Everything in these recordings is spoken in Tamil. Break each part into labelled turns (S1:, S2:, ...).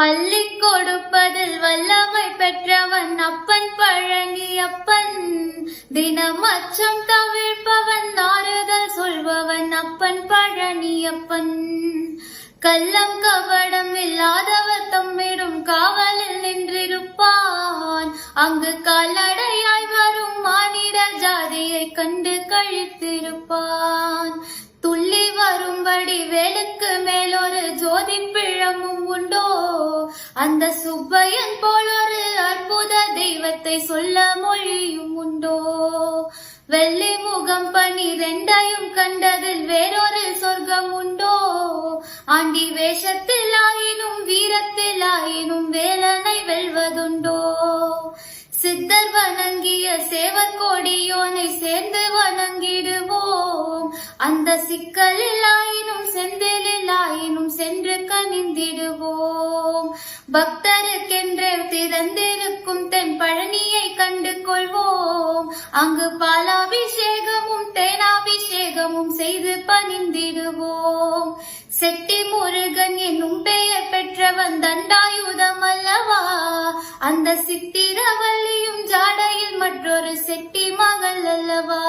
S1: அள்ளிக் கொடுப்பதில் வல்லமை பெற்றவன் அப்பன் பழனி அப்பன். தினம் அச்சம் தவிர்ப்பவன் ஆறுதல் சொல்பவன் அப்பன் பழனி அப்பன். கள்ளம் கபடம் இல்லாதவர் தம்மிடும் காவலில் நின்றிருப்பான். அங்கு கால்நடையாய் வரும் மானிட ஜாதியை கண்டு கழித்திருப்பான். துள்ளி வரும்படி வேலுக்கு மேலொரு ஜோதி பிழமும் உண்டோ? அந்த சுப்பையன் போலொரு அற்புத தெய்வத்தை சொல்ல மொழியும் உண்டோ? வெள்ளி முகம் 12 கண்டதில் வேறொரு சொர்க்கம் உண்டோ? ஆண்டி வேஷத்தில் ஆயினும் வீரத்தில் ஆயினும் வேலனை வெல்வதுண்டோ? சித்தர் வணங்கிய சேவர் கோடியோனை சேர்ந்து வணங்கிடுவோம். அந்த சிக்கலில் ஆயினும் செந்திலில் ஆயினும் சென்று கனிந்திடுவோம். பக்தருக்கென்று திறந்திருக்கும் தென் பழனியை கண்டு கொள்வோம். அங்கு பாலாபிஷேகமும் தேனாபிஷேகமும் செய்து பணிந்திடுவோம். செட்டி முருகன் என்னும் பெயர் பெற்றவன் தண்டாயுதம் அல்லவா? அந்த சித்திரவல்லியும் ஜாடையில் மற்றொரு செட்டி மகள் அல்லவா?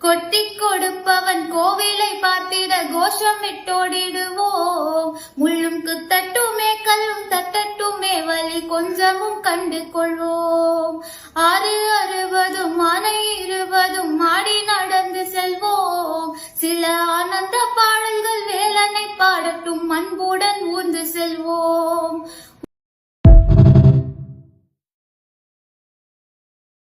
S1: கொட்டி கொடுப்பவன் கோவிலை பார்த்திட கோஷமிட்டோடிடுவோம். முள்ளும் குத்தட்டுமே கல்லும் தட்டட்டுமே வலி கொஞ்சமும் கண்டு கொள்வோம். 660 ஆனை 20 ஆடி நடந்து செல்வோம். சில ஆனந்த பாடல்கள் வேலனை பாடட்டும் அன்புடன் ஊர்ந்து செல்வோம்.